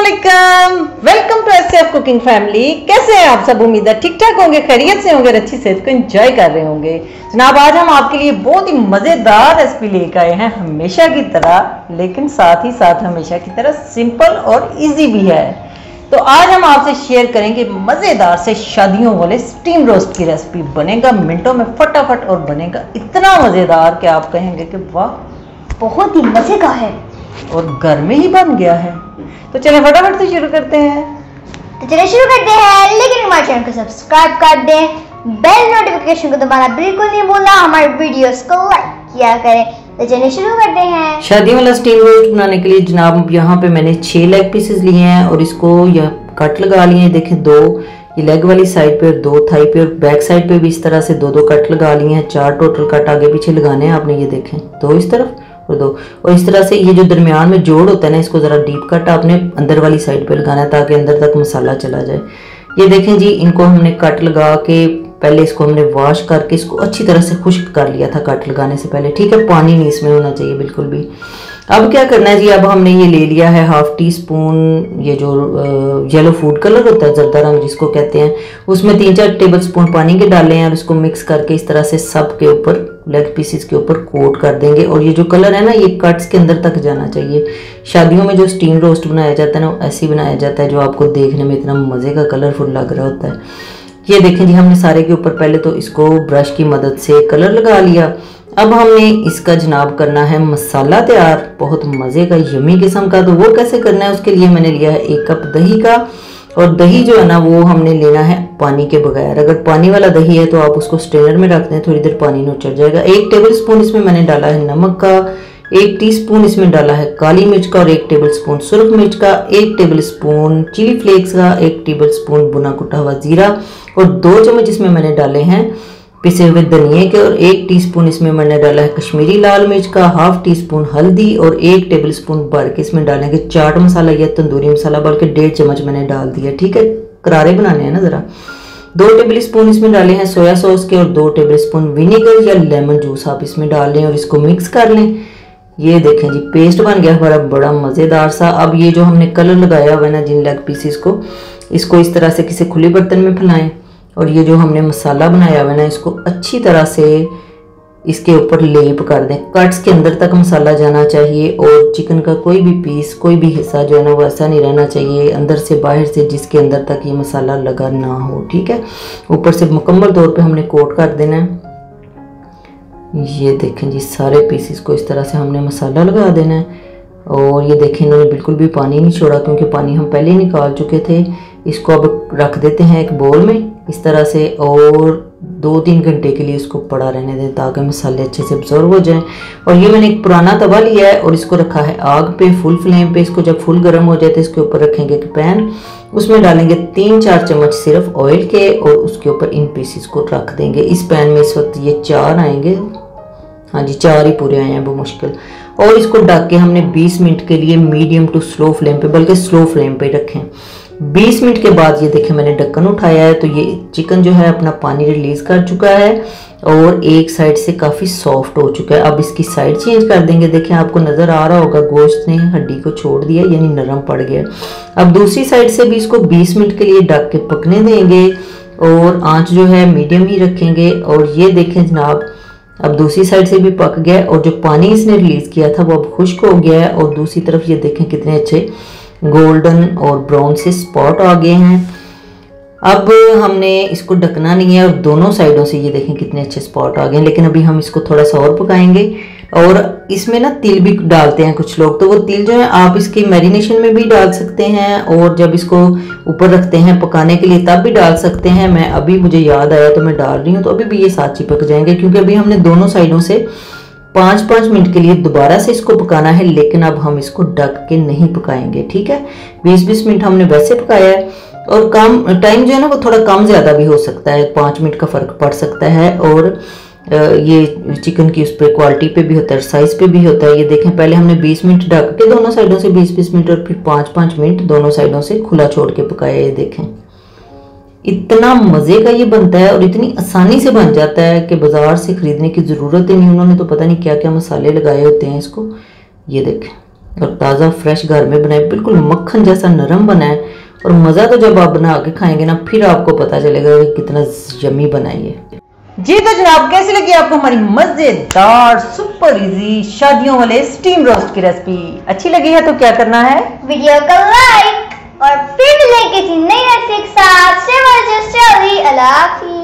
अस्सलामुअलैकुम, welcome to SF cooking family. कैसे हैं आप सब? उम्मीद है ठीक ठाक होंगे, खैरियत से होंगे, अच्छी सेहत को एंजॉय कर रहे होंगे। जनाब, आज हम आपके लिए बहुत ही मजेदार रेसिपी लेकर आए हैं, हमेशा की तरह, लेकिन साथ ही साथ हमेशा की तरह सिंपल और इजी भी है। तो आज हम आपसे शेयर करेंगे मजेदार से शादियों वाले स्टीम रोस्ट की रेसिपी। बनेगा मिनटों में फटाफट और बनेगा इतना मजेदार कि आप कहेंगे कि वाह, बहुत ही मजे का है और घर में ही बन गया है। तो चलिए फटाफट से शुरू करते हैं। तो चलिए शुरू करते हैं, लेकिन हमारे चैनल को सब्सक्राइब कर दें, बेल नोटिफिकेशन को दबाना बिल्कुल नहीं भूलना, हमारे वीडियोस को लाइक किया करें। तो चलिए शुरू करते हैं। शादियों वाला स्टीम रोस्ट बनाने के लिए जनाब यहाँ पे मैंने 6 लेग पीसेस लिए हैं और इसको यह कट लगा लिए हैं। देखें, 2 ये लेग वाली साइड पे और 2 थाई पे और बैक साइड पे भी इस तरह से 2-2 कट लगा लिए हैं। 4 टोटल कट आगे पीछे लगाने हैं आपने। ये देखें, 2 इस तरफ और 2, और इस तरह से ये जो दरमियान में जोड़ होता है ना, इसको ज़रा डीप कट आपने अंदर वाली साइड पे लगाना है ताकि अंदर तक मसाला चला जाए। ये देखें जी, इनको हमने कट लगा के पहले इसको हमने वॉश करके इसको अच्छी तरह से खुश्क कर लिया था कट लगाने से पहले, ठीक है। पानी नहीं इसमें होना चाहिए बिल्कुल भी। अब क्या करना है जी, अब हमने ये ले लिया है 1/2 टीस्पून ये जो येलो फूड कलर होता है, जर्दा रंग जिसको कहते हैं, उसमें 3-4 टेबल स्पून पानी के डाले हैं और उसको मिक्स करके इस तरह से सब के ऊपर लेग पीसेस के ऊपर कोट कर देंगे। और ये जो कलर है ना, ये कट्स के अंदर तक जाना चाहिए। शादियों में जो स्टीम रोस्ट बनाया जाता है ना, ऐसे ही बनाया जाता है, जो आपको देखने में इतना मज़े का कलरफुल लग रहा होता है। ये देखें जी, हमने सारे के ऊपर पहले तो इसको ब्रश की मदद से कलर लगा लिया। अब हमने इसका जनाब करना है मसाला तैयार, बहुत मज़े का यमी किस्म का। तो वो कैसे करना है, उसके लिए मैंने लिया है 1 कप दही का, और दही जो है ना वो हमने लेना है पानी के बगैर। अगर पानी वाला दही है तो आप उसको स्ट्रेनर में रख दें, थोड़ी देर पानी में उचड़ जाएगा। 1 टेबल स्पून इसमें मैंने डाला है नमक का, 1 टीस्पून इसमें डाला है काली मिर्च का और 1 टेबल स्पून सुरख मिर्च का, 1 टेबल स्पून चिली फ्लेक्स का, 1 टेबल स्पून भुना कुटा हुआ जीरा, और 2 चम्मच इसमें मैंने डाले हैं पिसे हुए धनिए के, और 1 टीस्पून इसमें मैंने डाला है कश्मीरी लाल मिर्च का, 1/2 टीस्पून हल्दी, और 1 टेबल स्पून भर के इसमें डालेंगे चाट मसाला या तंदूरी मसाला, बल्कि 1.5 चम्मच मैंने डाल दिया, ठीक है। करारे बनाने हैं ना ज़रा। 2 टेबल स्पून इसमें डाले हैं सोया सॉस के, और 2 टेबल स्पून विनेगर या लेमन जूस आप इसमें डाल लें और इसको मिक्स कर लें। ये देखें जी, पेस्ट बन गया हमारा बड़ा मज़ेदार सा। अब ये जो हमने कलर लगाया हुआ है ना जिन लेग पीसेस को, इसको इस तरह से किसी खुले बर्तन में फैलाएं, और ये जो हमने मसाला बनाया हुआ है ना, इसको अच्छी तरह से इसके ऊपर लेप कर दें। कट्स के अंदर तक मसाला जाना चाहिए, और चिकन का कोई भी पीस, कोई भी हिस्सा जो है ना वो ऐसा नहीं रहना चाहिए अंदर से बाहर से, जिसके अंदर तक ये मसाला लगा ना हो, ठीक है। ऊपर से मुकम्मल तौर पे हमने कोट कर देना है। ये देखें जी, सारे पीसेस को इस तरह से हमने मसाला लगा देना है। और ये देखें, इन्होंने बिल्कुल भी पानी नहीं छोड़ा क्योंकि पानी हम पहले ही निकाल चुके थे। इसको अब रख देते हैं एक बोल में इस तरह से, और 2-3 घंटे के लिए इसको पड़ा रहने दें ताकि मसाले अच्छे से अब्जॉर्ब हो जाएं। और ये मैंने एक पुराना तवा लिया है और इसको रखा है आग पे, फुल फ्लेम पे। इसको जब फुल गर्म हो जाए तो इसके ऊपर रखेंगे एक पैन, उसमें डालेंगे 3-4 चम्मच सिर्फ ऑयल के, और उसके ऊपर इन पीसेस को रख देंगे। इस पैन में इस वक्त ये 4 आएंगे, हाँ जी 4 ही पूरे आए हैं मुश्किल। और इसको ढक के हमने 20 मिनट के लिए मीडियम टू स्लो फ्लेम पे, बल्कि स्लो फ्लेम पे रखें। 20 मिनट के बाद ये देखें, मैंने ढक्कन उठाया है तो ये चिकन जो है अपना पानी रिलीज कर चुका है और एक साइड से काफ़ी सॉफ्ट हो चुका है। अब इसकी साइड चेंज कर देंगे। देखें, आपको नज़र आ रहा होगा गोश्त ने हड्डी को छोड़ दिया, यानी नरम पड़ गया। अब दूसरी साइड से भी इसको 20 मिनट के लिए ढक के पकने देंगे, और आँच जो है मीडियम ही रखेंगे। और ये देखें जनाब, अब दूसरी साइड से भी पक गया, और जो पानी इसने रिलीज किया था वो अब खुश्क हो गया है। और दूसरी तरफ ये देखें कितने अच्छे गोल्डन और ब्राउन से स्पॉट आ गए हैं। अब हमने इसको ढकना नहीं है, और दोनों साइडों से ये देखें कितने अच्छे स्पॉट आ गए हैं। लेकिन अभी हम इसको थोड़ा सा और पकाएंगे। और इसमें ना तिल भी डालते हैं कुछ लोग, तो वो तिल जो है आप इसकी मैरिनेशन में भी डाल सकते हैं, और जब इसको ऊपर रखते हैं पकाने के लिए तब भी डाल सकते हैं। मैं अभी मुझे याद आया तो मैं डाल रही हूँ, तो अभी भी ये साथ ही पक जाएंगे, क्योंकि अभी हमने दोनों साइडों से 5-5 मिनट के लिए दोबारा से इसको पकाना है। लेकिन अब हम इसको ढक के नहीं पकाएंगे, ठीक है। 20-20 मिनट हमने वैसे पकाया है, और कम टाइम जो है ना वो थोड़ा कम ज़्यादा भी हो सकता है, 5 मिनट का फ़र्क पड़ सकता है। और ये चिकन की उस पर क्वालिटी पे भी होता है, साइज़ पे भी होता है। ये देखें, पहले हमने 20 मिनट ढक के दोनों साइडों से 20-20 मिनट, और फिर 5-5 मिनट दोनों साइडों से खुला छोड़ के पकाया। ये देखें, इतना मज़े का ये बनता है और इतनी आसानी से बन जाता है कि बाज़ार से ख़रीदने की ज़रूरत ही नहीं। उन्होंने तो पता नहीं क्या क्या मसाले लगाए होते हैं इसको। ये देखें, और ताज़ा फ्रेश घर में बनाए, बिल्कुल मक्खन जैसा नरम बना है। और मज़ा तो जब आप बना के खाएंगे ना, फिर आपको पता चलेगा कि कितना यम्मी बनाई है। जी तो जनाब, कैसी लगी आपको हमारी मजेदार सुपर इजी शादियों वाले स्टीम रोस्ट की रेसिपी? अच्छी लगी है तो क्या करना है, वीडियो को लाइक और फिर मिलेंगे किसी नई रेसिपी के साथ। अल्लाह हाफिज़।